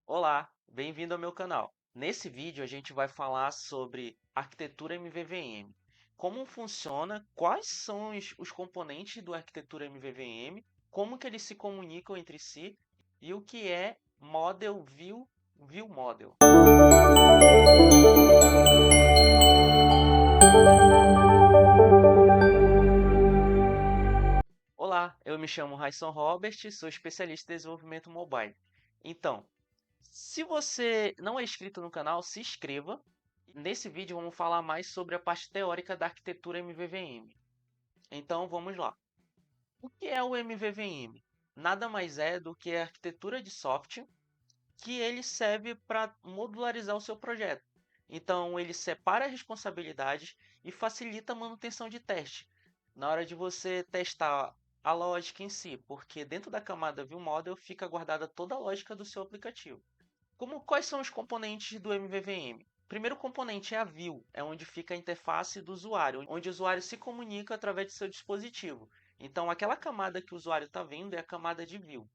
Olá, bem-vindo ao meu canal. Nesse vídeo a gente vai falar sobre arquitetura MVVM, como funciona, quais são os componentes do arquitetura MVVM, como que eles se comunicam entre si e o que é Model View Model. Olá, eu me chamo Raisson Robert, sou especialista em desenvolvimento mobile. Então, se você não é inscrito no canal, se inscreva. Nesse vídeo vamos falar mais sobre a parte teórica da arquitetura MVVM. Então vamos lá. O que é o MVVM? Nada mais é do que a arquitetura de software que ele serve para modularizar o seu projeto. Então ele separa as responsabilidades e facilita a manutenção de teste na hora de você testar a lógica em si, porque dentro da camada ViewModel fica guardada toda a lógica do seu aplicativo. Quais são os componentes do MVVM? O primeiro componente é a view, é onde fica a interface do usuário, onde o usuário se comunica através de seu dispositivo. Então, aquela camada que o usuário está vendo é a camada de view.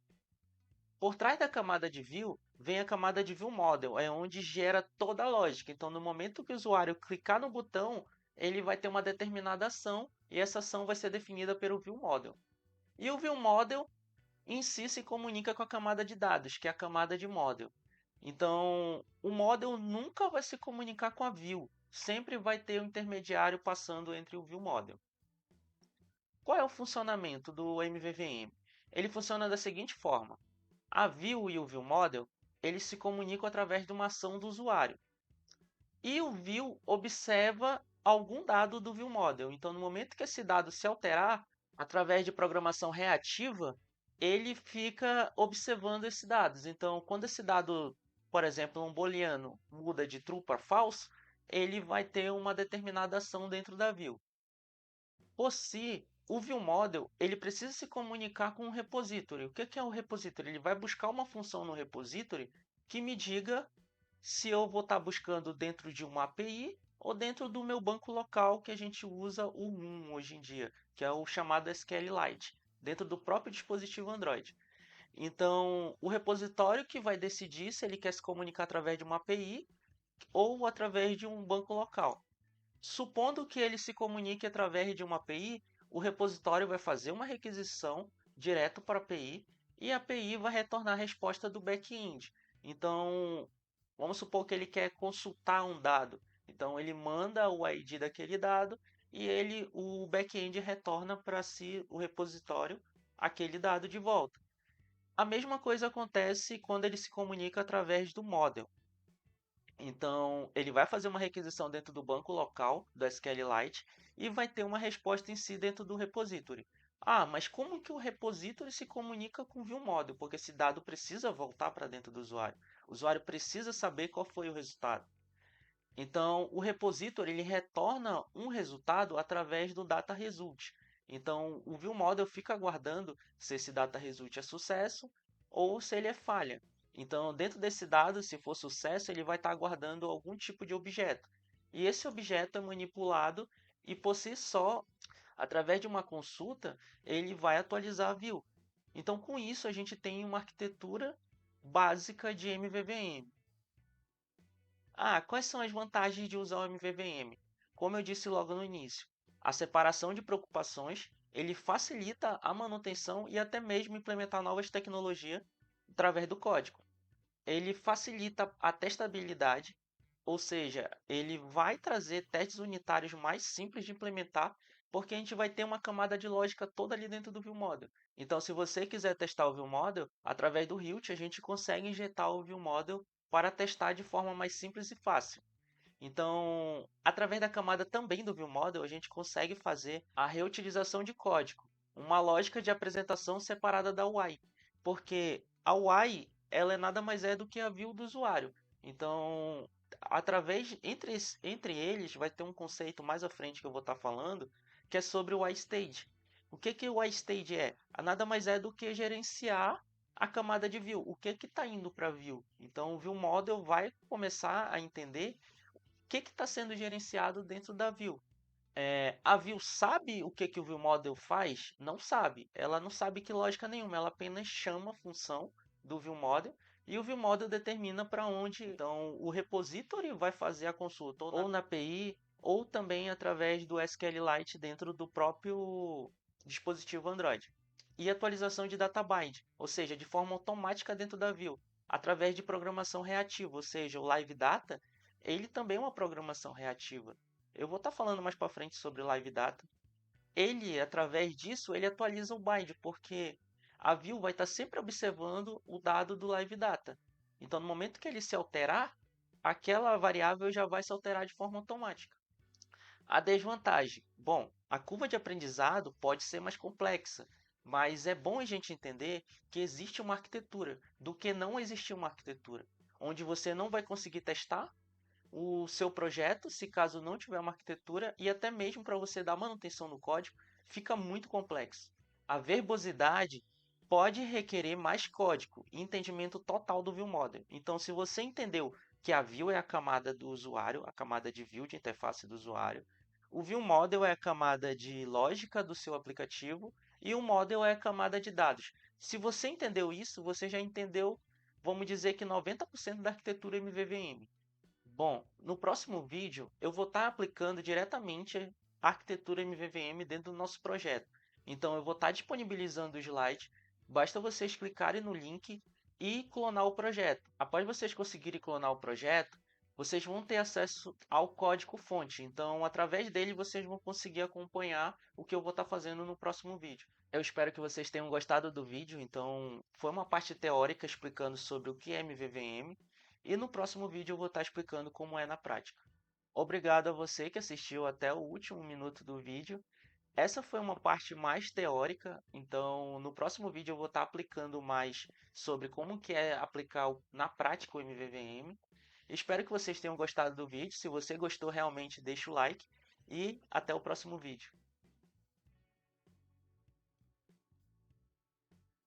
Por trás da camada de view, vem a camada de view model, é onde gera toda a lógica. Então, no momento que o usuário clicar no botão, ele vai ter uma determinada ação e essa ação vai ser definida pelo view model. E o view model em si se comunica com a camada de dados, que é a camada de model. Então, o model nunca vai se comunicar com a view, sempre vai ter um intermediário passando entre o view model. Qual é o funcionamento do MVVM? Ele funciona da seguinte forma: a view e o view model, eles se comunicam através de uma ação do usuário. E o view observa algum dado do view model. Então, no momento que esse dado se alterar, através de programação reativa, ele fica observando esses dados. Então, quando esse dado, por exemplo, um booleano muda de true para false, ele vai ter uma determinada ação dentro da view. Por si, o ViewModel ele precisa se comunicar com o repository. O que é o repository? Ele vai buscar uma função no repository que me diga se eu vou estar buscando dentro de uma API ou dentro do meu banco local que a gente usa o MUM hoje em dia, que é o chamado SQLite, dentro do próprio dispositivo Android. Então, o repositório que vai decidir se ele quer se comunicar através de uma API ou através de um banco local. Supondo que ele se comunique através de uma API, o repositório vai fazer uma requisição direto para a API e a API vai retornar a resposta do back-end. Então, vamos supor que ele quer consultar um dado. Então, ele manda o ID daquele dado e o back-end retorna para si, o repositório, aquele dado de volta. A mesma coisa acontece quando ele se comunica através do model. Então, ele vai fazer uma requisição dentro do banco local do SQLite e vai ter uma resposta em si dentro do repository. Ah, mas como que o repository se comunica com o ViewModel? Porque esse dado precisa voltar para dentro do usuário. O usuário precisa saber qual foi o resultado. Então, o repository ele retorna um resultado através do data result. Então, o ViewModel fica aguardando se esse data result é sucesso ou se ele é falha. Então, dentro desse dado, se for sucesso, ele vai estar aguardando algum tipo de objeto. E esse objeto é manipulado e, por si só, através de uma consulta, ele vai atualizar a view. Então, com isso, a gente tem uma arquitetura básica de MVVM. Ah, quais são as vantagens de usar o MVVM? Como eu disse logo no início, a separação de preocupações, ele facilita a manutenção e até mesmo implementar novas tecnologias através do código. Ele facilita a testabilidade, ou seja, ele vai trazer testes unitários mais simples de implementar, porque a gente vai ter uma camada de lógica toda ali dentro do ViewModel. Então, se você quiser testar o ViewModel, através do Hilt, a gente consegue injetar o ViewModel para testar de forma mais simples e fácil. Então, através da camada também do ViewModel, a gente consegue fazer a reutilização de código, uma lógica de apresentação separada da UI, porque a UI ela é nada mais é do que a view do usuário. Então, através entre eles vai ter um conceito mais à frente que eu vou estar falando, que é sobre o UI stage. O que o UI stage é? Nada mais é do que gerenciar a camada de view. O que está indo para a view? Então, o view model vai começar a entender o que está sendo gerenciado dentro da view. A view sabe o que o view model faz? Não sabe. Ela não sabe que lógica nenhuma. Ela apenas chama a função do view model e o ViewModel determina para onde. Então, o repository vai fazer a consulta ou na API ou também através do SQLite dentro do próprio dispositivo Android. E atualização de databind, ou seja, de forma automática dentro da Vue, através de programação reativa, ou seja, o Live Data, ele também é uma programação reativa. Eu vou estar falando mais para frente sobre Live Data. Ele, através disso, ele atualiza o bind, porque a Vue vai estar sempre observando o dado do Live Data. Então, no momento que ele se alterar, aquela variável já vai se alterar de forma automática. A desvantagem: bom, a curva de aprendizado pode ser mais complexa, mas é bom a gente entender que existe uma arquitetura do que não existir uma arquitetura, onde você não vai conseguir testar o seu projeto se caso não tiver uma arquitetura e até mesmo para você dar manutenção no código fica muito complexo. A verbosidade pode requerer mais código e entendimento total do ViewModel. Então, se você entendeu que a Vue é a camada do usuário, a camada de Vue de interface do usuário, o ViewModel é a camada de lógica do seu aplicativo e o Model é a camada de dados. Se você entendeu isso, você já entendeu, vamos dizer que 90% da arquitetura MVVM. Bom, no próximo vídeo eu vou estar aplicando diretamente a arquitetura MVVM dentro do nosso projeto. Então eu vou estar disponibilizando o slide, basta vocês clicarem no link e clonar o projeto. Após vocês conseguirem clonar o projeto, vocês vão ter acesso ao código fonte. Então, através dele, vocês vão conseguir acompanhar o que eu vou estar fazendo no próximo vídeo. Eu espero que vocês tenham gostado do vídeo. Então, foi uma parte teórica explicando sobre o que é MVVM. E no próximo vídeo eu vou estar explicando como é na prática. Obrigado a você que assistiu até o último minuto do vídeo. Essa foi uma parte mais teórica, então no próximo vídeo eu vou estar aplicando mais sobre como que é aplicar na prática o MVVM. Espero que vocês tenham gostado do vídeo. Se você gostou, realmente deixa o like e até o próximo vídeo.